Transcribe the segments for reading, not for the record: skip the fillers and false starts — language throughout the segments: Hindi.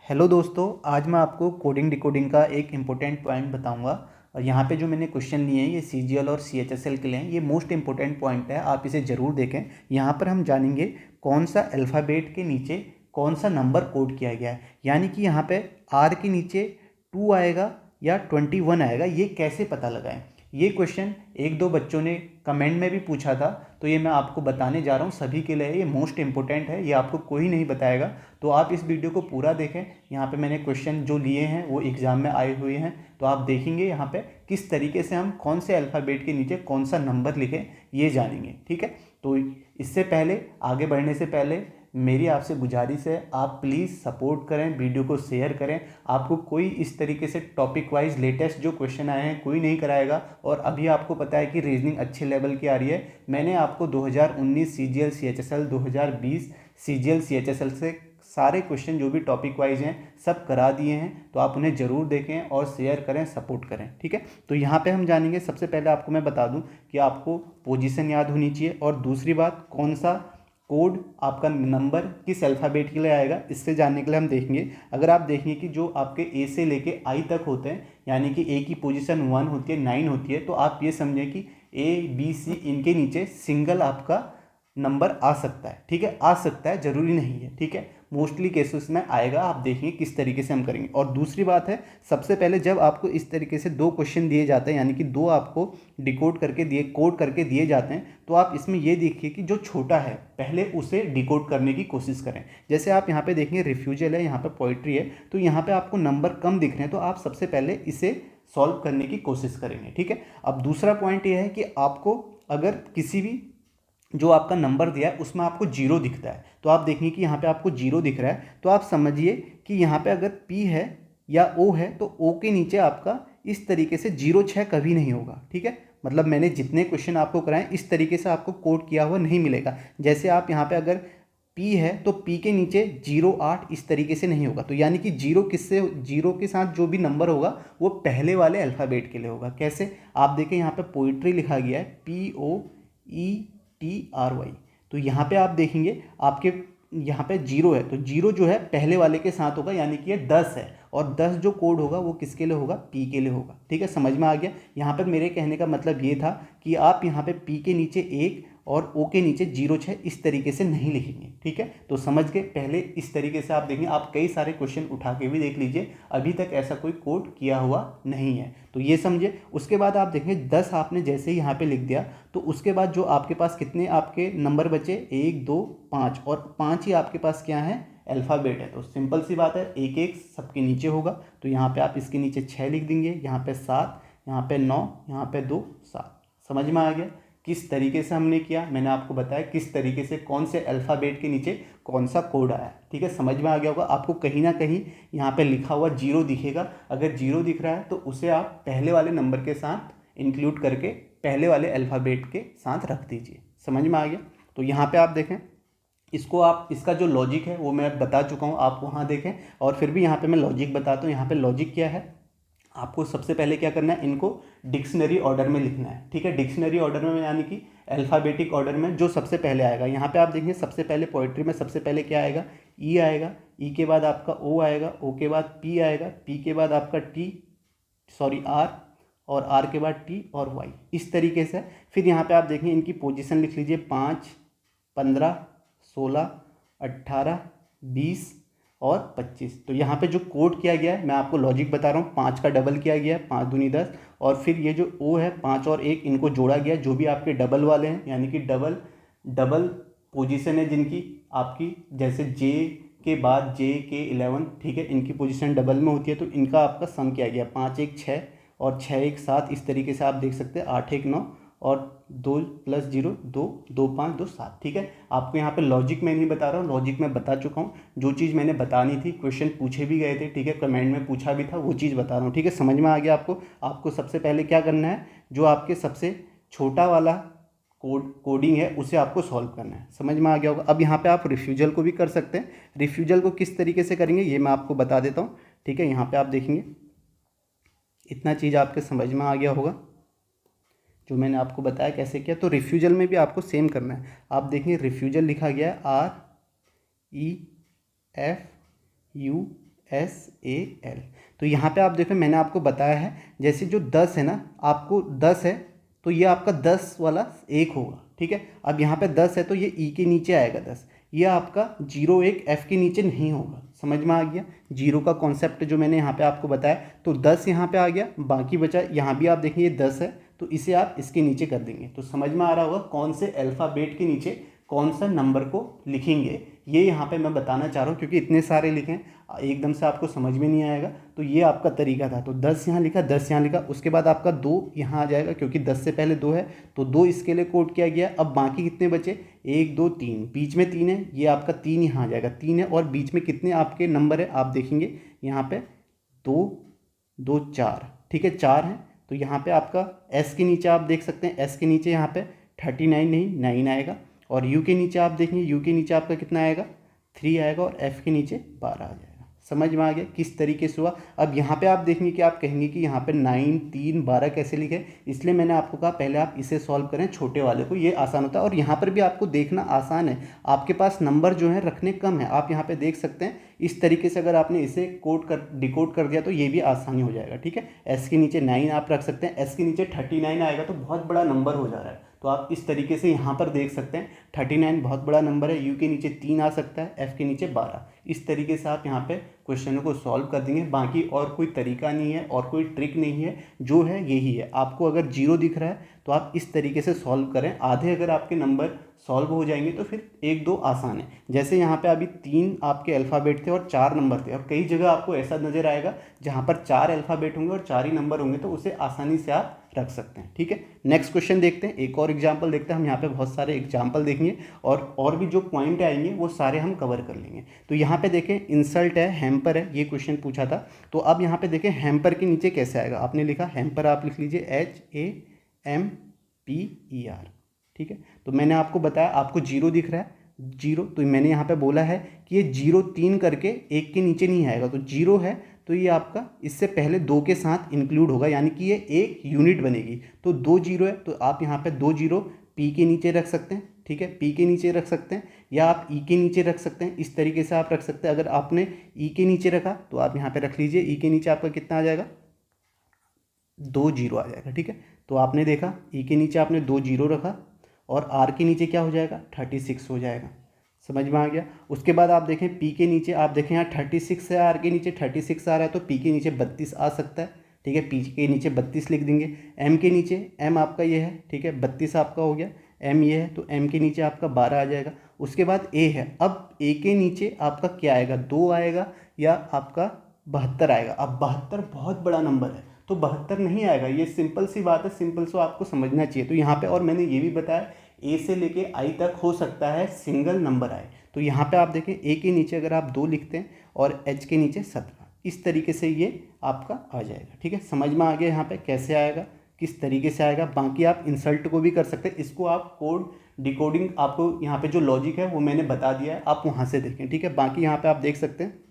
हेलो दोस्तों, आज मैं आपको कोडिंग डिकोडिंग का एक इम्पोर्टेंट पॉइंट बताऊंगा। और यहाँ पे जो मैंने क्वेश्चन लिए हैं ये सीजीएल और सीएचएसएल के लिए हैं। ये मोस्ट इम्पोर्टेंट पॉइंट है, आप इसे ज़रूर देखें। यहाँ पर हम जानेंगे कौन सा अल्फ़ाबेट के नीचे कौन सा नंबर कोड किया गया है। यानी कि यहाँ पे आर के नीचे 2 आएगा या 21 आएगा, ये कैसे पता लगाएं। ये क्वेश्चन एक दो बच्चों ने कमेंट में भी पूछा था, तो ये मैं आपको बताने जा रहा हूँ। सभी के लिए ये मोस्ट इंपॉर्टेंट है, ये आपको कोई नहीं बताएगा। तो आप इस वीडियो को पूरा देखें। यहाँ पे मैंने क्वेश्चन जो लिए हैं वो एग्ज़ाम में आए हुए हैं, तो आप देखेंगे यहाँ पे किस तरीके से हम कौन से अल्फ़ाबेट के नीचे कौन सा नंबर लिखें, ये जानेंगे। ठीक है, तो इससे पहले आगे बढ़ने से पहले मेरी आपसे गुजारिश है, आप प्लीज़ सपोर्ट करें, वीडियो को शेयर करें। आपको कोई इस तरीके से टॉपिक वाइज लेटेस्ट जो क्वेश्चन आए हैं कोई नहीं कराएगा। और अभी आपको पता है कि रीजनिंग अच्छे लेवल की आ रही है। मैंने आपको 2019 सीजीएल सीएचएसएल, 2020 सीजीएल सीएचएसएल से सारे क्वेश्चन जो भी टॉपिक वाइज हैं सब करा दिए हैं, तो आप उन्हें ज़रूर देखें और शेयर करें, सपोर्ट करें। ठीक है, तो यहाँ पे हम जानेंगे। सबसे पहले आपको मैं बता दूं कि आपको पोजीशन याद होनी चाहिए, और दूसरी बात कौन सा कोड आपका नंबर किस अल्फ़ाबेट के लिए आएगा, इससे जानने के लिए हम देखेंगे। अगर आप देखेंगे कि जो आपके ए से लेके आई तक होते हैं, यानी कि ए की पोजीशन 1 होती है, 9 होती है, तो आप ये समझें कि ए बी सी इनके नीचे सिंगल आपका नंबर आ सकता है। ठीक है, आ सकता है, ज़रूरी नहीं है। ठीक है, मोस्टली केसेस में आएगा। आप देखेंगे किस तरीके से हम करेंगे। और दूसरी बात है, सबसे पहले जब आपको इस तरीके से 2 क्वेश्चन दिए जाते हैं, यानी कि 2 आपको डिकोड करके कोड करके दिए जाते हैं, तो आप इसमें ये देखिए कि जो छोटा है पहले उसे डिकोड करने की कोशिश करें। जैसे आप यहाँ पे देखेंगे रिफ्यूजल है, यहाँ पे पोइट्री है, तो यहाँ पे आपको नंबर कम दिख रहे हैं, तो आप सबसे पहले इसे सॉल्व करने की कोशिश करेंगे। ठीक है, अब दूसरा पॉइंट ये है कि आपको अगर किसी भी जो आपका नंबर दिया है उसमें आपको 0 दिखता है, तो आप देखेंगे कि यहाँ पे आपको 0 दिख रहा है, तो आप समझिए कि यहाँ पे अगर P है या O है, तो O के नीचे आपका इस तरीके से 06 कभी नहीं होगा। ठीक है, मतलब मैंने जितने क्वेश्चन आपको कराए इस तरीके से आपको कोड किया हुआ नहीं मिलेगा। जैसे आप यहाँ पे अगर P है तो P के नीचे 08 इस तरीके से नहीं होगा, तो यानी कि 0 किससे, 0 के साथ जो भी नंबर होगा वो पहले वाले अल्फ़ाबेट के लिए होगा। कैसे, आप देखें यहाँ पे पोइट्री लिखा गया है POETRY, तो यहाँ पे आप देखेंगे आपके यहाँ पे 0 है, तो 0 जो है पहले वाले के साथ होगा, यानी कि ये 10 है, और 10 जो कोड होगा वो किसके लिए होगा, P के लिए होगा। ठीक है, समझ में आ गया। यहाँ पर मेरे कहने का मतलब ये था कि आप यहाँ पे P के नीचे 1 और O के नीचे 06 इस तरीके से नहीं लिखेंगे। ठीक है, तो समझ के पहले इस तरीके से आप देखेंगे। आप कई सारे क्वेश्चन उठा के भी देख लीजिए, अभी तक ऐसा कोई कोड किया हुआ नहीं है, तो ये समझे। उसके बाद आप देखेंगे 10 आपने जैसे ही यहाँ पे लिख दिया, तो उसके बाद जो आपके पास कितने आपके नंबर बचे, 1 2 5, और 5 ही आपके पास क्या है, अल्फ़ाबेट है। तो सिंपल सी बात है, एक एक सबके नीचे होगा, तो यहाँ पे आप इसके नीचे 6 लिख देंगे, यहाँ पे 7, यहाँ पे 9, यहाँ पे 2 7। समझ में आ गया किस तरीके से हमने किया। मैंने आपको बताया किस तरीके से कौन से अल्फ़ाबेट के नीचे कौन सा कोड आया। ठीक है, समझ में आ गया होगा। आपको कहीं ना कहीं यहाँ पे लिखा हुआ 0 दिखेगा। अगर 0 दिख रहा है तो उसे आप पहले वाले नंबर के साथ इंक्लूड करके पहले वाले अल्फ़ाबेट के साथ रख दीजिए। समझ में आ गया। तो यहाँ पे आप देखें, इसको आप, इसका जो लॉजिक है वो मैं बता चुका हूँ, आप वहाँ देखें। और फिर भी यहाँ पे मैं लॉजिक बताता हूँ। यहाँ पे लॉजिक क्या है, आपको सबसे पहले क्या करना है, इनको डिक्शनरी ऑर्डर में लिखना है। ठीक है, डिक्शनरी ऑर्डर में यानी कि अल्फ़ाबेटिक ऑर्डर में जो सबसे पहले आएगा। यहाँ पे आप देखेंगे सबसे पहले पोइट्री में सबसे पहले क्या आएगा, ई आएगा, ई के बाद आपका ओ आएगा, ओ के बाद पी आएगा, पी के बाद आपका आर, और आर के बाद टी और वाई, इस तरीके से। फिर यहाँ पे आप देखेंगे इनकी पोजीशन लिख लीजिए, 5 15 16 18 20 और 25। तो यहाँ पे जो कोड किया गया है, मैं आपको लॉजिक बता रहा हूँ। 5 का डबल किया गया है, 5 दूनी 10, और फिर ये जो ओ है 5 और 1 इनको जोड़ा गया, जो भी आपके डबल वाले हैं, यानी कि डबल डबल पोजीशन है जिनकी आपकी, जैसे जे के बाद जे के 11। ठीक है, इनकी पोजीशन डबल में होती है, तो इनका आपका सम किया गया 5 1 6 और 6 1 7। इस तरीके से आप देख सकते हैं, 8 1 9 और 2 + 0 2 2 5 2 7। ठीक है, आपको यहाँ पे लॉजिक मैं नहीं बता रहा हूँ, लॉजिक मैं बता चुका हूँ। जो चीज़ मैंने बतानी थी, क्वेश्चन पूछे भी गए थे, ठीक है, कमेंट में पूछा भी था, वो चीज़ बता रहा हूँ। ठीक है, समझ में आ गया आपको। आपको सबसे पहले क्या करना है, जो आपके सबसे छोटा वाला कोडिंग है उसे आपको सॉल्व करना है। समझ में आ गया होगा। अब यहाँ पे आप रिफ्यूजल को भी कर सकते हैं। रिफ्यूजल को किस तरीके से करेंगे ये मैं आपको बता देता हूँ। ठीक है, यहाँ पे आप देखेंगे इतना चीज़ आपके समझ में आ गया होगा जो मैंने आपको बताया कैसे किया। तो रिफ्यूजल में भी आपको सेम करना है। आप देखेंगे रिफ्यूजल लिखा गया है REFUGL, SAL। तो यहाँ पे आप देखो मैंने आपको बताया है, जैसे जो 10 है ना, आपको 10 है तो ये आपका 10 वाला 1 होगा, ठीक है। अब यहाँ पे 10 है तो ये ई के नीचे आएगा 10, ये आपका 0 1 F के नीचे नहीं होगा। समझ में आ गया जीरो का कॉन्सेप्ट जो मैंने यहाँ पे आपको बताया। तो 10 यहाँ पे आ गया, बाकी बचा यहाँ भी आप देखेंगे 10 है, तो इसे आप इसके नीचे कर देंगे। तो समझ में आ रहा होगा कौन से अल्फ़ाबेट के नीचे कौन सा नंबर को लिखेंगे, ये यहाँ पे मैं बताना चाह रहा हूँ, क्योंकि इतने सारे लिखें एकदम से आपको समझ में नहीं आएगा। तो ये आपका तरीका था। तो 10 यहाँ लिखा, 10 यहाँ लिखा, उसके बाद आपका 2 यहाँ आ जाएगा, क्योंकि 10 से पहले 2 है तो 2 इसके लिए कोड किया गया। अब बाकी कितने बचे, 1 2 3, बीच में 3 है, ये आपका 3 यहाँ आ जाएगा, 3 है। और बीच में कितने आपके नंबर है आप देखेंगे यहाँ पे 2 2 4, ठीक है 4 है। तो यहाँ पे आपका एस के नीचे आप देख सकते हैं, एस के नीचे यहाँ पे 39 नहीं 9 आएगा। और यू के नीचे आप देखेंगे, यू के नीचे आपका कितना आएगा 3 आएगा, और एफ के नीचे 12 आ जाएगा। समझ में आ गया किस तरीके से हुआ। अब यहाँ पे आप देखेंगे कि आप कहेंगे कि यहाँ पे 9 3 12 कैसे लिखे, इसलिए मैंने आपको कहा पहले आप इसे सॉल्व करें छोटे वाले को, ये आसान होता है। और यहाँ पर भी आपको देखना आसान है, आपके पास नंबर जो है रखने कम है, आप यहाँ पे देख सकते हैं। इस तरीके से अगर आपने इसे डिकोड कर दिया तो ये भी आसानी हो जाएगा, ठीक है। एस के नीचे 9 आप रख सकते हैं, एस के नीचे 39 आएगा तो बहुत बड़ा नंबर हो जा रहा है, तो आप इस तरीके से यहाँ पर देख सकते हैं 39 बहुत बड़ा नंबर है। यू के नीचे 3 आ सकता है, एफ के नीचे 12। इस तरीके से आप यहाँ पे क्वेश्चनों को सॉल्व कर देंगे। बाकी और कोई तरीका नहीं है और कोई ट्रिक नहीं है, जो है यही है। आपको अगर 0 दिख रहा है तो आप इस तरीके से सॉल्व करें, आधे अगर आपके नंबर सॉल्व हो जाएंगे तो फिर 1 2 आसान है। जैसे यहाँ पे अभी 3 आपके अल्फ़ाबेट थे और 4 नंबर थे, और कई जगह आपको ऐसा नज़र आएगा जहाँ पर 4 अल्फ़ाबेट होंगे और 4 ही नंबर होंगे, तो उसे आसानी से आप रख सकते हैं, ठीक है। नेक्स्ट क्वेश्चन देखते हैं, एक और एग्जाम्पल देखते हैं। हम यहाँ पे बहुत सारे एग्जाम्पल देखेंगे और भी जो पॉइंट आएंगे वो सारे हम कवर कर लेंगे। तो यहाँ पे देखें इंसल्ट है, हैम्पर है, ये क्वेश्चन पूछा था। तो अब यहाँ पे देखें हैम्पर के नीचे कैसे आएगा, आपने लिखा हैम्पर, आप लिख लीजिए HAMPER, ठीक है। तो मैंने आपको बताया आपको 0 दिख रहा है, 0, तो मैंने यहाँ पे बोला है कि ये 0 3 करके 1 के नीचे नहीं आएगा। तो 0 है तो ये आपका इससे पहले 2 के साथ इंक्लूड होगा, यानी कि ये एक यूनिट बनेगी। तो 2 0 है तो आप यहाँ पे 2 0 पी के नीचे रख सकते हैं, ठीक है, पी के नीचे रख सकते हैं, या आप ई के नीचे रख सकते हैं। इस तरीके से आप रख सकते हैं। अगर आपने ई के नीचे रखा तो आप यहाँ पे रख लीजिए, ई के नीचे आपका कितना आ जाएगा 2 0 आ जाएगा, ठीक है। तो आपने देखा ई के नीचे आपने 2 0 रखा, और आर के नीचे क्या हो जाएगा 36 हो जाएगा। समझ में आ गया। उसके बाद आप देखें पी के नीचे, आप देखें यहाँ 36 है, आर के नीचे 36 आ रहा है, तो पी के नीचे 32 आ सकता है, ठीक है। पी के नीचे 32 लिख देंगे। एम के नीचे, एम आपका ये है, ठीक है, 32 आपका हो गया, एम ये है तो एम के नीचे आपका 12 आ जाएगा। उसके बाद ए है, अब ए के नीचे आपका क्या आएगा 2 आएगा, या आपका 72 आएगा। अब 72 बहुत बड़ा नंबर है तो 72 नहीं आएगा, ये सिंपल सी बात है, सिंपल सो आपको समझना चाहिए। तो यहाँ पे और मैंने ये भी बताया ए से लेके आई तक हो सकता है सिंगल नंबर आए। तो यहाँ पे आप देखें ए के नीचे अगर आप 2 लिखते हैं और एच के नीचे 17, इस तरीके से ये आपका आ जाएगा, ठीक है। समझ में आ गया यहाँ पे कैसे आएगा, किस तरीके से आएगा। बाकी आप इंसल्ट को भी कर सकते हैं, इसको आप कोड डिकोडिंग, आपको यहाँ पे जो लॉजिक है वो मैंने बता दिया है, आप वहाँ से देखें, ठीक है। बाकी यहाँ पे आप देख सकते हैं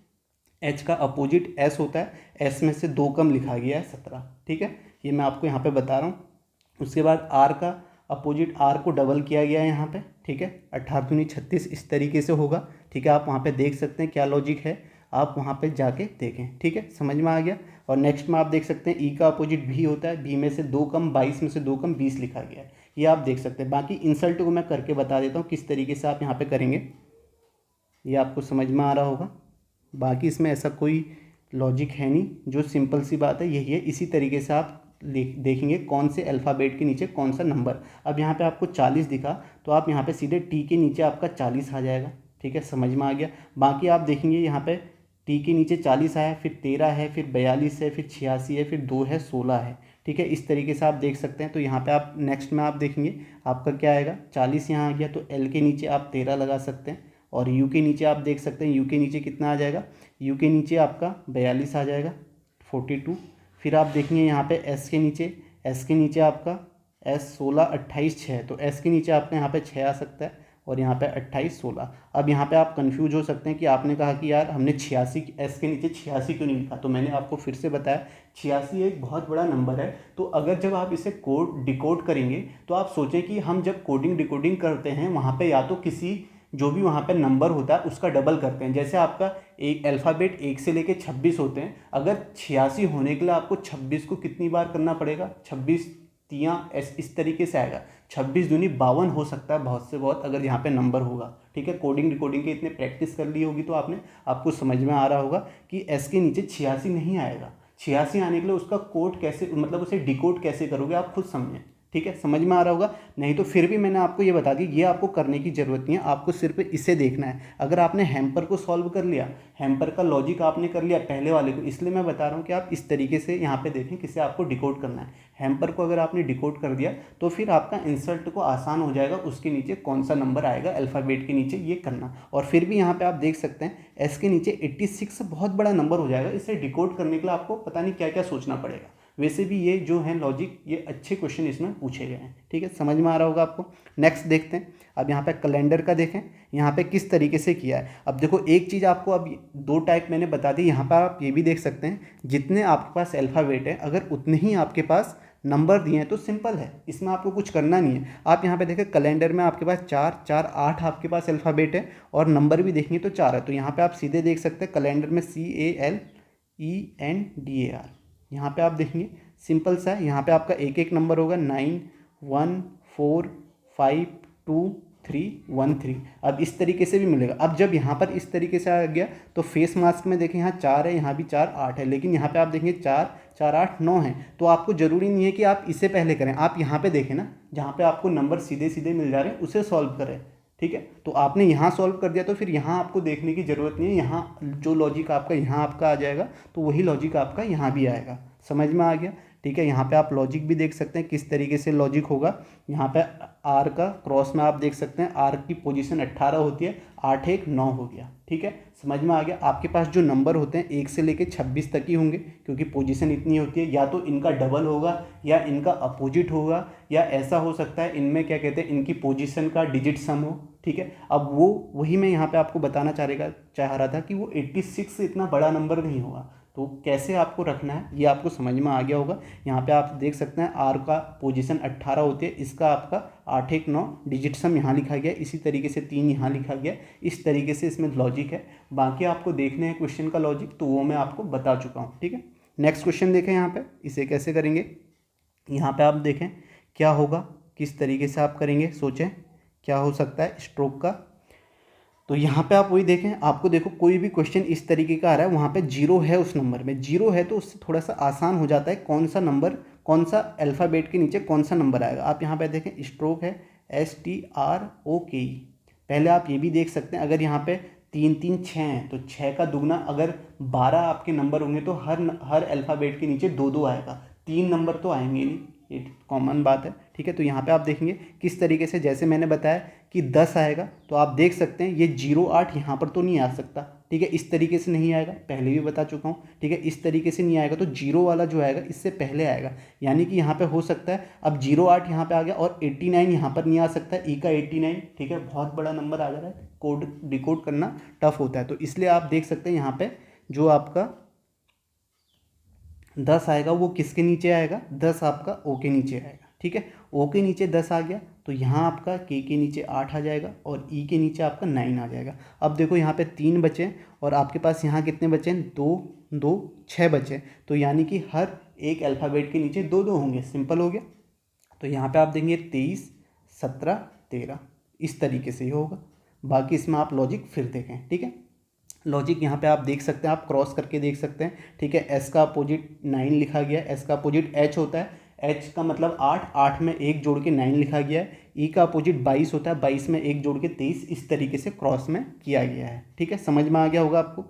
एच का अपोजिट एस होता है, एस में से 2 कम लिखा गया है 17, ठीक है, ये मैं आपको यहाँ पे बता रहा हूँ। उसके बाद आर का अपोजिट, आर को डबल किया गया है यहाँ पे, ठीक है, 18 दूनी 36 इस तरीके से होगा, ठीक है। आप वहाँ पे देख सकते हैं क्या लॉजिक है, आप वहाँ पे जाके देखें, ठीक है, समझ में आ गया। और नेक्स्ट में आप देख सकते हैं ई का अपोजिट भी होता है, बी में से 2 कम 22 में से 2 कम 20 लिखा गया है, ये आप देख सकते हैं। बाकी इंसल्ट को मैं करके बता देता हूँ किस तरीके से आप यहाँ पे करेंगे, ये आपको समझ में आ रहा होगा। बाकी इसमें ऐसा कोई लॉजिक है नहीं, जो सिंपल सी बात है यही है। इसी तरीके से आप देखेंगे कौन से अल्फ़ाबेट के नीचे कौन सा नंबर। अब यहाँ पे आपको 40 दिखा तो आप यहाँ पे सीधे टी के नीचे आपका 40 आ जाएगा, ठीक है, समझ में आ गया। बाकी आप देखेंगे यहाँ पे टी के नीचे 40 आया, फिर 13 है, फिर 42 है, फिर 86 है, फिर 2 है, 16 है, ठीक है। इस तरीके से आप देख सकते हैं। तो यहाँ पे आप नेक्स्ट में आप देखेंगे आपका क्या आएगा 40 यहाँ आ गया, तो एल के नीचे आप 13 लगा सकते हैं। और यू के नीचे आप देख सकते हैं, यू के नीचे कितना आ जाएगा, यू के नीचे आपका 42 आ जाएगा 42। फिर आप देखेंगे यहाँ पे एस के नीचे, एस के नीचे आपका एस 16 28 6, तो एस के नीचे आपका यहाँ पे 6 आ सकता है, और यहाँ पे 28 16। अब यहाँ पे आप कंफ्यूज हो सकते हैं कि आपने कहा कि यार हमने 86 एस के नीचे 86 क्यों नहीं लिखा। तो मैंने आपको फिर से बताया 86 एक बहुत बड़ा नंबर है। तो अगर जब आप इसे डिकोड करेंगे तो आप सोचें कि हम जब कोडिंग डिकोडिंग करते हैं वहाँ पे या तो किसी जो भी वहाँ पे नंबर होता है उसका डबल करते हैं। जैसे आपका एक अल्फ़ाबेट 1 से लेके 26 होते हैं, अगर 86 होने के लिए आपको 26 को कितनी बार करना पड़ेगा, 26 तियाँ इस तरीके से आएगा, 26 दूनी 52 हो सकता है बहुत से बहुत, अगर यहाँ पे नंबर होगा। ठीक है, कोडिंग रिकॉर्डिंग के इतने प्रैक्टिस कर ली होगी तो आपको समझ में आ रहा होगा कि एस के नीचे 86 नहीं आएगा। 86 आने के लिए उसका कोड कैसे, मतलब उसे डिकोड कैसे करोगे आप खुद समझें। ठीक है, समझ में आ रहा होगा। नहीं तो फिर भी मैंने आपको ये बता दी, ये आपको करने की ज़रूरत नहीं है, आपको सिर्फ इसे देखना है। अगर आपने हैम्पर को सॉल्व कर लिया, हैम्पर का लॉजिक आपने कर लिया पहले वाले को, इसलिए मैं बता रहा हूँ कि आप इस तरीके से यहाँ पे देखें किसे आपको डिकोड करना है। हैम्पर को अगर आपने डिकोड कर दिया तो फिर आपका इंसर्ट को आसान हो जाएगा, उसके नीचे कौन सा नंबर आएगा अल्फ़ाबेट के नीचे ये करना। और फिर भी यहाँ पे आप देख सकते हैं एस के नीचे 86 बहुत बड़ा नंबर हो जाएगा, इसे डिकोड करने के लिए आपको पता नहीं क्या क्या सोचना पड़ेगा। वैसे भी ये जो है लॉजिक, ये अच्छे क्वेश्चन इसमें पूछे गए हैं। ठीक है, समझ में आ रहा होगा आपको। नेक्स्ट देखते हैं, अब यहाँ पे कैलेंडर का देखें, यहाँ पे किस तरीके से किया है। अब देखो एक चीज़ आपको, अब 2 टाइप मैंने बता दी, यहाँ पर आप ये भी देख सकते हैं जितने आपके पास अल्फ़ाबेट है अगर उतने ही आपके पास नंबर दिए हैं तो सिंपल है, इसमें आपको कुछ करना नहीं है। आप यहाँ पे देखें कैलेंडर में आपके पास 4 4 8 आपके पास अल्फ़ाबेट है और नंबर भी देखेंगे तो 4 है, तो यहाँ पे आप सीधे देख सकते हैं कैलेंडर में CALENDAR, यहाँ पे आप देखेंगे सिंपल सा है। यहाँ पे आपका एक एक नंबर होगा 9 1 4 5 2 3 1 3। अब इस तरीके से भी मिलेगा। अब जब यहाँ पर इस तरीके से आ गया तो फेस मास्क में देखें यहाँ 4 है, यहाँ भी 4 8 है, लेकिन यहाँ पे आप देखेंगे 4 4 8 9 है। तो आपको ज़रूरी नहीं है कि आप इसे पहले करें, आप यहाँ पे देखें ना, जहाँ पे आपको नंबर सीधे सीधे मिल जा रहे हैं उसे सॉल्व करें। ठीक है, तो आपने यहाँ सॉल्व कर दिया तो फिर यहाँ आपको देखने की ज़रूरत नहीं है, यहाँ जो लॉजिक आपका यहाँ आपका आ जाएगा तो वही लॉजिक आपका यहाँ भी आएगा। समझ में आ गया। ठीक है, यहाँ पे आप लॉजिक भी देख सकते हैं किस तरीके से लॉजिक होगा। यहाँ पे आर का क्रॉस में आप देख सकते हैं, आर की पोजीशन 18 होती है, 8 1 9 हो गया। ठीक है, समझ में आ गया। आपके पास जो नंबर होते हैं 1 से लेके 26 तक ही होंगे, क्योंकि पोजीशन इतनी होती है, या तो इनका डबल होगा या इनका अपोजिट होगा, या ऐसा हो सकता है इनमें क्या कहते हैं इनकी पोजीशन का डिजिट सम हो। ठीक है, अब वही मैं यहाँ पे आपको बताना चाह रहा था कि वो 86 से इतना बड़ा नंबर नहीं होगा, तो कैसे आपको रखना है ये आपको समझ में आ गया होगा। यहाँ पे आप देख सकते हैं आर का पोजीशन 18 होती है, इसका आपका 8 1 9 डिजिट सम यहाँ लिखा गया, इसी तरीके से 3 यहाँ लिखा गया। इस तरीके से इसमें लॉजिक है। बाकी आपको देखने हैं क्वेश्चन का लॉजिक, तो वो मैं आपको बता चुका हूँ। ठीक है, नेक्स्ट क्वेश्चन देखें यहाँ पे, इसे कैसे करेंगे। यहाँ पे आप देखें क्या होगा, किस तरीके से आप करेंगे, सोचें क्या हो सकता है स्ट्रोक का। तो यहाँ पे आप वही देखें, आपको देखो कोई भी क्वेश्चन इस तरीके का आ रहा है, वहाँ पे 0 है, उस नंबर में 0 है तो उससे थोड़ा सा आसान हो जाता है कौन सा नंबर, कौन सा अल्फ़ाबेट के नीचे कौन सा नंबर आएगा। आप यहाँ पे देखें स्ट्रोक है STROKE। पहले आप ये भी देख सकते हैं, अगर यहाँ पे 3 3 6 हैं तो 6 का दुगना, अगर 12 आपके नंबर होंगे तो हर अल्फ़ाबेट के नीचे 2 2 आएगा, 3 नंबर तो आएंगे नहीं, ये कॉमन बात है। ठीक है, तो यहाँ पे आप देखेंगे किस तरीके से, जैसे मैंने बताया कि 10 आएगा तो आप देख सकते हैं ये 0 8 यहाँ पर तो नहीं आ सकता। ठीक है, इस तरीके से नहीं आएगा, पहले भी बता चुका हूँ। ठीक है, इस तरीके से नहीं आएगा, तो 0 वाला जो आएगा इससे पहले आएगा, यानी कि यहाँ पे हो सकता है अब 0 8 यहाँ पे आ गया और 89 यहाँ पर नहीं आ सकता, ई का 89। ठीक है, बहुत बड़ा नंबर आ जा रहा है, कोड डिकोड करना टफ होता है, तो इसलिए आप देख सकते हैं यहाँ पे जो आपका 10 आएगा वो किसके नीचे आएगा, 10 आपका ओ के नीचे आएगा। ठीक है, ओ के नीचे 10 आ गया तो यहाँ आपका के नीचे 8 आ जाएगा और ई के नीचे आपका 9 आ जाएगा। अब देखो यहाँ पे 3 बचे और आपके पास यहाँ कितने बचे हैं, 2 2 6 बचे, तो यानी कि हर एक अल्फ़ाबेट के नीचे 2 2 होंगे। सिंपल हो गया। तो यहाँ पे आप देंगे 23 17 13, इस तरीके से ही होगा। बाकी इसमें आप लॉजिक फिर देखें। ठीक है, लॉजिक यहाँ पे आप देख सकते हैं, आप क्रॉस करके देख सकते हैं। ठीक है, एस का अपोजिट 9 लिखा गया है, एस का अपोजिट एच होता है, एच का मतलब 8 8 में 1 जोड़ के 9 लिखा गया है, ई का अपोजिट 22 होता है, 22 में 1 जोड़ के 23, इस तरीके से क्रॉस में किया गया है। ठीक है, समझ में आ गया होगा आपको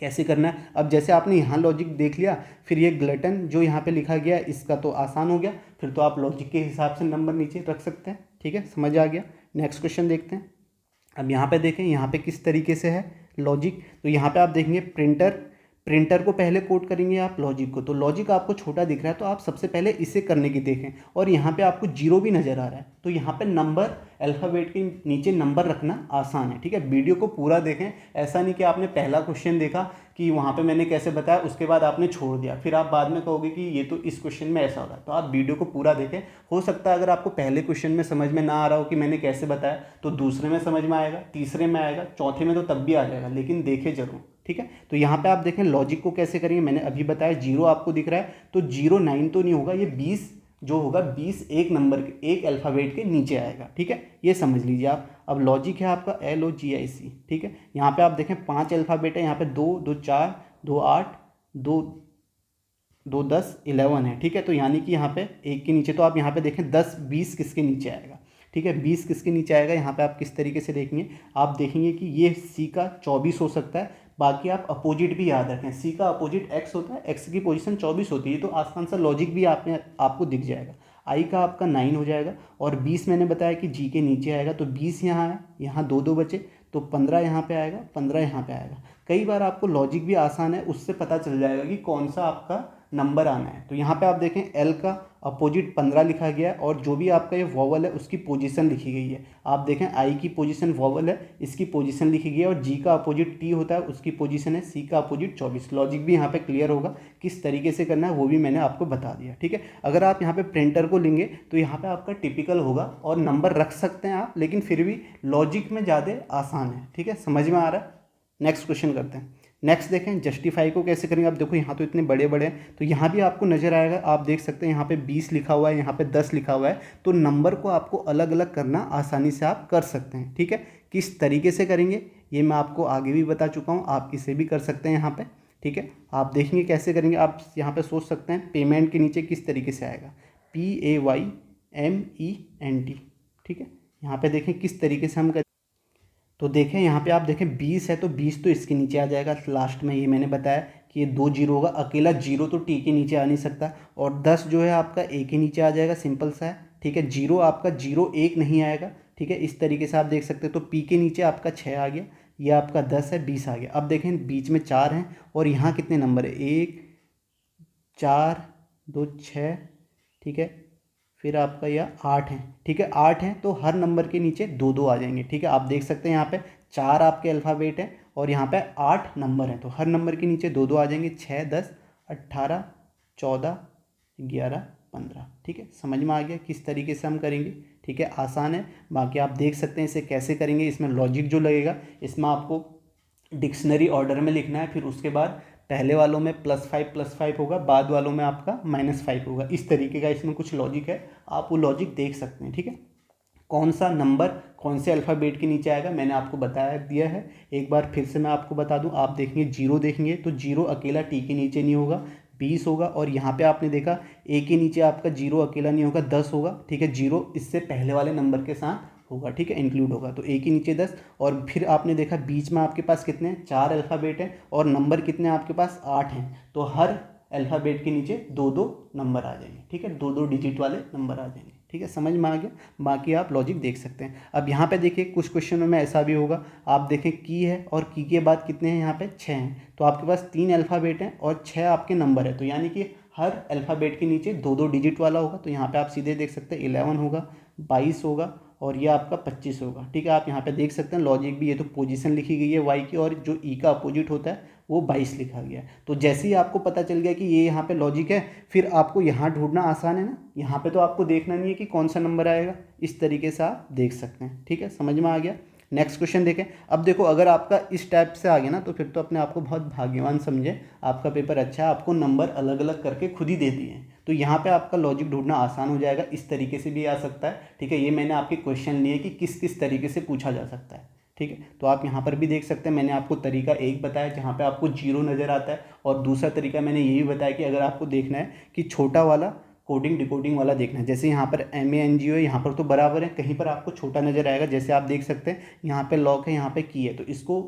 कैसे करना है। अब जैसे आपने यहाँ लॉजिक देख लिया, फिर ये ग्लटन जो यहाँ पे लिखा गया इसका तो आसान हो गया, फिर तो आप लॉजिक के हिसाब से नंबर नीचे रख सकते हैं। ठीक है, समझ आ गया। नेक्स्ट क्वेश्चन देखते हैं। अब यहाँ पे देखें, यहाँ पे किस तरीके से है लॉजिक। तो यहाँ पे आप देखेंगे प्रिंटर को पहले कोड करेंगे आप लॉजिक को, तो लॉजिक आपको छोटा दिख रहा है तो आप सबसे पहले इसे करने की देखें। और यहाँ पे आपको 0 भी नज़र आ रहा है, तो यहाँ पे नंबर अल्फ़ाबेट के नीचे नंबर रखना आसान है। ठीक है, वीडियो को पूरा देखें, ऐसा नहीं कि आपने पहला क्वेश्चन देखा कि वहाँ पे मैंने कैसे बताया, उसके बाद आपने छोड़ दिया, फिर आप बाद में कहोगे कि ये तो इस क्वेश्चन में ऐसा होगा। तो आप वीडियो को पूरा देखें। हो सकता है अगर आपको पहले क्वेश्चन में समझ में ना आ रहा हो कि मैंने कैसे बताया, तो दूसरे में समझ में आएगा, तीसरे में आएगा, चौथे में तो तब भी आ जाएगा, लेकिन देखे जरूर, ठीक है। तो यहाँ पे आप देखें लॉजिक को कैसे करेंगे, मैंने अभी बताया। 0 आपको दिख रहा है तो 09 तो नहीं होगा, ये 20 जो होगा 20 एक नंबर के, एक अल्फ़ाबेट के नीचे आएगा, ठीक है। ये समझ लीजिए आप। अब लॉजिक है आपका LOGIC, ठीक है। यहाँ पे आप देखें 5 अल्फ़ाबेट है, यहाँ पे 2 2 4 2 8 2 2 10 11 है, ठीक है। तो यानी कि यहाँ पे एक के नीचे, तो आप यहाँ पे देखें 10 20 किसके नीचे आएगा, ठीक है। 20 किसके नीचे आएगा, यहाँ पे आप किस तरीके से देखेंगे, आप देखेंगे कि ये C का 24 हो सकता है। बाकी आप अपोजिट भी याद रखें, C का अपोजिट X होता है, X की पोजीशन 24 होती है, तो आसान सा लॉजिक भी आपको दिख जाएगा। I का आपका 9 हो जाएगा, और 20 मैंने बताया कि G के नीचे आएगा, तो 20 यहाँ है, यहाँ 2 2 बचे, तो 15 यहाँ पे आएगा, 15 यहाँ पे आएगा। कई बार आपको लॉजिक भी आसान है, उससे पता चल जाएगा कि कौन सा आपका नंबर आना है। तो यहाँ पे आप देखें L का अपोजिट 15 लिखा गया है, और जो भी आपका ये वॉवल है उसकी पोजीशन लिखी गई है। आप देखें I की पोजीशन वॉवल है, इसकी पोजीशन लिखी गई है, और G का अपोजिट T होता है, उसकी पोजीशन है, C का अपोजिट 24। लॉजिक भी यहाँ पे क्लियर होगा, किस तरीके से करना है वो भी मैंने आपको बता दिया, ठीक है। अगर आप यहाँ पे प्रिंटर को लेंगे तो यहाँ पे आपका टिपिकल होगा, और नंबर रख सकते हैं आप, लेकिन फिर भी लॉजिक में ज़्यादा आसान है, ठीक है। समझ में आ रहा है। नेक्स्ट क्वेश्चन करते हैं। नेक्स्ट देखें जस्टिफाई को कैसे करेंगे। आप देखो यहाँ तो इतने बड़े बड़े हैं, तो यहाँ भी आपको नज़र आएगा, आप देख सकते हैं यहाँ पे 20 लिखा हुआ है, यहाँ पे 10 लिखा हुआ है, तो नंबर को आपको अलग अलग करना आसानी से आप कर सकते हैं, ठीक है। किस तरीके से करेंगे ये मैं आपको आगे भी बता चुका हूँ, आप इसे भी कर सकते हैं यहाँ पे, ठीक है। आप देखेंगे कैसे करेंगे। आप यहाँ पे सोच सकते हैं पेमेंट के नीचे किस तरीके से आएगा, PAYMENT, ठीक है। यहाँ पे देखें किस तरीके से हम करें, तो देखें यहाँ पे आप देखें 20 है, तो 20 तो इसके नीचे आ जाएगा लास्ट में, ये मैंने बताया कि ये 2 जीरो होगा, अकेला जीरो तो T के नीचे आ नहीं सकता, और 10 जो है आपका A के नीचे आ जाएगा, सिंपल सा है, ठीक है। जीरो आपका 0 1 नहीं आएगा, ठीक है। इस तरीके से आप देख सकते हैं, तो P के नीचे आपका 6 आ गया, ये आपका 10 है, 20 आ गया। अब देखें बीच में 4 हैं, और यहाँ कितने नंबर है, 1 4 2 6, ठीक है। फिर आपका यह 8 है, ठीक है। 8 है तो हर नंबर के नीचे 2 2 आ जाएंगे, ठीक है। आप देख सकते हैं यहाँ पे 4 आपके अल्फ़ाबेट है, और यहाँ पे 8 नंबर है, तो हर नंबर के नीचे 2 2 आ जाएंगे। 6 10 18 14 11 15, ठीक है। समझ में आ गया किस तरीके से हम करेंगे, ठीक है। आसान है, बाकी आप देख सकते हैं इसे कैसे करेंगे। इसमें लॉजिक जो लगेगा, इसमें आपको डिक्शनरी ऑर्डर में लिखना है, फिर उसके बाद पहले वालों में +5 होगा, बाद वालों में आपका -5 होगा। इस तरीके का इसमें कुछ लॉजिक है, आप वो लॉजिक देख सकते हैं, ठीक है। कौन सा नंबर कौन से अल्फ़ाबेट के नीचे आएगा मैंने आपको बताया दिया है, एक बार फिर से मैं आपको बता दूं। आप देखेंगे 0 देखेंगे तो 0 अकेला T के नीचे नहीं होगा, 20 होगा, और यहाँ पे आपने देखा A के नीचे आपका 0 अकेला नहीं होगा, 10 होगा, ठीक है। 0 इससे पहले वाले नंबर के साथ होगा, ठीक है, इंक्लूड होगा, तो A के नीचे 10। और फिर आपने देखा बीच में आपके पास कितने 4 अल्फ़ाबेट हैं, और नंबर कितने आपके पास 8 हैं, तो हर अल्फ़ाबेट के नीचे 2 2 नंबर आ जाएंगे, ठीक है, 2 2 डिजिट वाले नंबर आ जाएंगे, ठीक है। समझ में आ गया, बाकी आप लॉजिक देख सकते हैं। अब यहाँ पे देखिए कुछ क्वेश्चनों में ऐसा भी होगा, आप देखें की है, और की के बाद कितने हैं, यहाँ पे 6 हैं, तो आपके पास 3 अल्फ़ाबेट हैं और 6 आपके नंबर है, तो यानी कि हर अल्फ़ाबेट के नीचे 2 2 डिजिट वाला होगा। तो यहाँ पे आप सीधे देख सकते हैं 11 होगा, 22 होगा, और ये आपका 25 होगा, ठीक है। आप यहाँ पे देख सकते हैं लॉजिक भी, ये तो पोजीशन लिखी गई है वाई की, और जो ई का अपोजिट होता है वो 22 लिखा गया है। तो जैसे ही आपको पता चल गया कि ये यहाँ पे लॉजिक है, फिर आपको यहाँ ढूंढना आसान है ना, यहाँ पे तो आपको देखना नहीं है कि कौन सा नंबर आएगा, इस तरीके से आप देख सकते हैं, ठीक है। समझ में आ गया। नेक्स्ट क्वेश्चन देखें। अब देखो अगर आपका इस टाइप से आ गया ना, तो फिर तो अपने आप को बहुत भाग्यवान समझे, आपका पेपर अच्छा है, आपको नंबर अलग अलग करके खुद ही दे दिए हैं, तो यहाँ पे आपका लॉजिक ढूंढना आसान हो जाएगा। इस तरीके से भी आ सकता है, ठीक है। ये मैंने आपके क्वेश्चन लिए कि किस किस तरीके से पूछा जा सकता है, ठीक है। तो आप यहाँ पर भी देख सकते हैं, मैंने आपको तरीका एक बताया जहाँ पे आपको 0 नज़र आता है, और दूसरा तरीका मैंने ये भी बताया कि अगर आपको देखना है कि छोटा वाला कोडिंग डिकोडिंग वाला देखना है, जैसे यहाँ पर MANGO है, यहाँ पर तो बराबर है, कहीं पर आपको छोटा नज़र आएगा, जैसे आप देख सकते हैं यहाँ पे लॉक है, यहाँ पे की है, तो इसको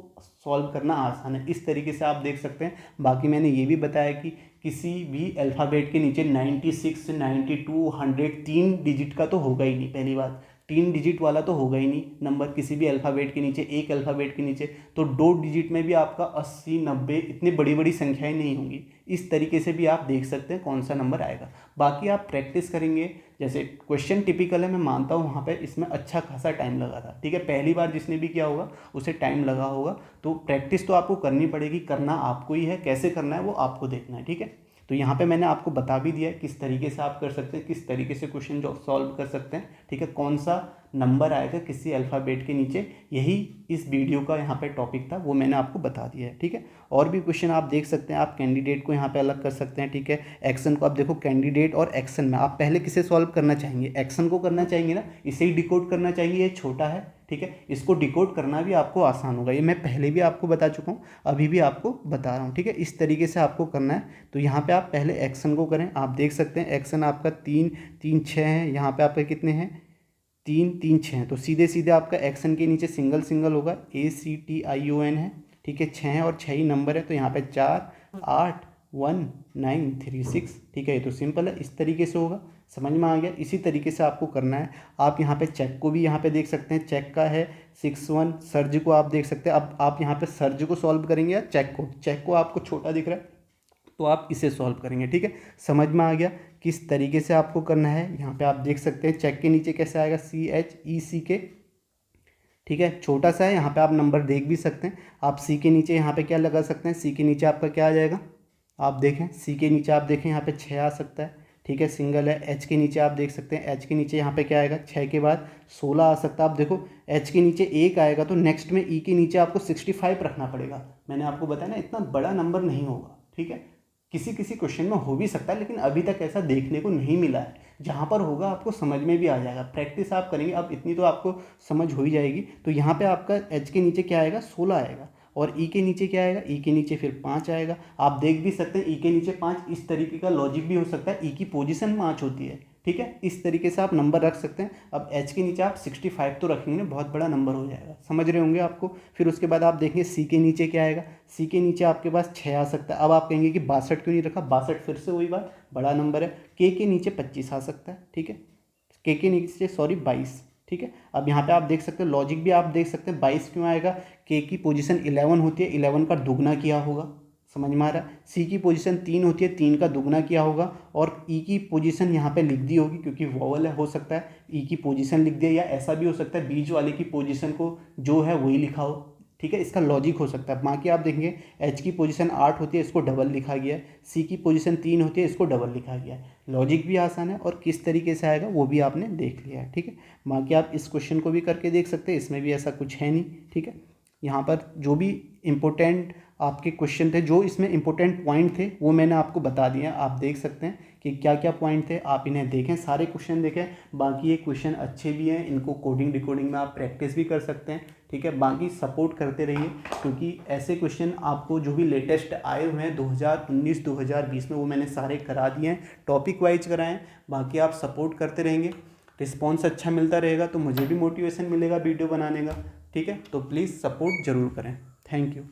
सॉल्व करना आसान है, इस तरीके से आप देख सकते हैं। बाकी मैंने ये भी बताया कि किसी भी अल्फ़ाबेट के नीचे 96 92 100 3 डिजिट का तो होगा ही नहीं, पहली बात, 3 डिजिट वाला तो होगा ही नहीं नंबर किसी भी अल्फ़ाबेट के नीचे, एक अल्फ़ाबेट के नीचे, तो 2 डिजिट में भी आपका 80 90 इतनी बड़ी बड़ी संख्याएं नहीं होंगी। इस तरीके से भी आप देख सकते हैं कौन सा नंबर आएगा। बाकी आप प्रैक्टिस करेंगे, जैसे क्वेश्चन टिपिकल है, मैं मानता हूँ वहाँ पे इसमें अच्छा खासा टाइम लगा था, ठीक है, पहली बार जिसने भी किया होगा उसे टाइम लगा होगा, तो प्रैक्टिस तो आपको करनी पड़ेगी, करना आपको ही है, कैसे करना है वो आपको देखना है, ठीक है। तो यहाँ पे मैंने आपको बता भी दिया है किस तरीके से आप कर सकते हैं, किस तरीके से क्वेश्चन जो सॉल्व कर सकते हैं, ठीक है, कौन सा नंबर आएगा किसी अल्फ़ाबेट के नीचे, यही इस वीडियो का यहाँ पे टॉपिक था, वो मैंने आपको बता दिया है, ठीक है। और भी क्वेश्चन आप देख सकते हैं, आप कैंडिडेट को यहाँ पे अलग कर सकते हैं, ठीक है। एक्शन को आप देखो, कैंडिडेट और एक्शन में आप पहले किसे सॉल्व करना चाहेंगे, एक्शन को करना चाहेंगे ना, इसे ही डिकोड करना चाहेंगे, ये छोटा है, ठीक है, इसको डिकोड करना भी आपको आसान होगा, ये मैं पहले भी आपको बता चुका हूँ, अभी भी आपको बता रहा हूँ, ठीक है। इस तरीके से आपको करना है। तो यहाँ पे आप पहले एक्शन को करें, आप देख सकते हैं एक्शन आपका 3 3 6 है, यहाँ पे आपके कितने हैं 3 3 6 हैं, तो सीधे सीधे आपका एक्शन के नीचे सिंगल सिंगल होगा, ACTION है, ठीक है, 6 है और 6 ही नंबर है, तो यहाँ पे 4 8 1 9 3 6, ठीक है, ये तो सिंपल है, इस तरीके से होगा, समझ में आ गया। इसी तरीके से आपको करना है। आप यहाँ पे चेक को भी यहाँ पे देख सकते हैं, चेक का है 61, सर्ज को आप देख सकते हैं। अब आप यहाँ पे सर्ज को सॉल्व करेंगे या चेक को आपको छोटा दिख रहा है तो आप इसे सॉल्व करेंगे, ठीक है, समझ में आ गया किस तरीके से आपको करना है। यहाँ पे आप देख सकते हैं चेक के नीचे कैसे आएगा, CHECK, ठीक है, छोटा सा है, यहाँ पे आप नंबर देख भी सकते हैं। आप सी के नीचे यहाँ पे क्या लगा सकते हैं, सी के नीचे आपका क्या आ जाएगा, आप देखें सी के नीचे आप देखें यहाँ पे 6 आ सकता है, ठीक है, सिंगल है। एच के नीचे आप देख सकते हैं, एच के नीचे यहाँ पे क्या आएगा, 6 के बाद 16 आ सकता है। आप देखो एच के नीचे 1 आएगा तो नेक्स्ट में ई के नीचे आपको 65 रखना पड़ेगा। मैंने आपको बताया ना इतना बड़ा नंबर नहीं होगा, ठीक है, किसी किसी क्वेश्चन में हो भी सकता है, लेकिन अभी तक ऐसा देखने को नहीं मिला है। जहाँ पर होगा आपको समझ में भी आ जाएगा, प्रैक्टिस आप करेंगे, अब इतनी तो आपको समझ हो ही जाएगी। तो यहाँ पे आपका एच के नीचे क्या आएगा, 16 आएगा, और ई के नीचे क्या आएगा, ई के नीचे फिर 5 आएगा। आप देख भी सकते हैं ई के नीचे 5, इस तरीके का लॉजिक भी हो सकता है, ई की पोजीशन 5 होती है, ठीक है, इस तरीके से आप नंबर रख सकते हैं। अब एच के नीचे आप 65 तो रखेंगे ना, बहुत बड़ा नंबर हो जाएगा, समझ रहे होंगे आपको। फिर उसके बाद आप देखेंगे सी के नीचे क्या आएगा, सी के नीचे आपके पास 6 आ सकता है। अब आप कहेंगे कि 62 क्यों नहीं रखा, 62 फिर से वही बात, बड़ा नंबर है। के नीचे 25 आ सकता है, ठीक है, के नीचे 22, ठीक है। अब यहाँ पे आप देख सकते हैं लॉजिक भी आप देख सकते हैं, 22 क्यों आएगा, के की पोजीशन 11 होती है, 11 का दुगना किया होगा, समझ में आ रहा है। सी की पोजीशन 3 होती है, 3 का दुगना किया होगा, और ई की पोजीशन यहाँ पे लिख दी होगी क्योंकि वोवल है, हो सकता है ई की पोजीशन लिख दिया, या ऐसा भी हो सकता है बीच वाले की पोजीशन को जो है वही लिखा हो, ठीक है, इसका लॉजिक हो सकता है। बाकी आप देखेंगे एच की पोजीशन 8 होती है, इसको डबल लिखा गया है, सी की पोजीशन 3 होती है, इसको डबल लिखा गया है। लॉजिक भी आसान है और किस तरीके से आएगा वो भी आपने देख लिया है, ठीक है। बाकी आप इस क्वेश्चन को भी करके देख सकते हैं, इसमें भी ऐसा कुछ है नहीं, ठीक है। यहाँ पर जो भी इम्पोर्टेंट आपके क्वेश्चन थे, जो इसमें इंपॉर्टेंट पॉइंट थे वो मैंने आपको बता दिया, आप देख सकते हैं कि क्या क्या पॉइंट थे, आप इन्हें देखें, सारे क्वेश्चन देखें। बाकी ये क्वेश्चन अच्छे भी हैं, इनको कोडिंग डिकोडिंग में आप प्रैक्टिस भी कर सकते हैं, ठीक है। बाकी सपोर्ट करते रहिए, क्योंकि ऐसे क्वेश्चन आपको जो भी लेटेस्ट आए हुए हैं 2019 2020 में, वो मैंने सारे करा दिए हैं, टॉपिक वाइज कराएँ हैं। बाकी आप सपोर्ट करते रहेंगे, रिस्पॉन्स अच्छा मिलता रहेगा तो मुझे भी मोटिवेशन मिलेगा वीडियो बनाने का, ठीक है। तो प्लीज़ सपोर्ट ज़रूर करें। Thank you.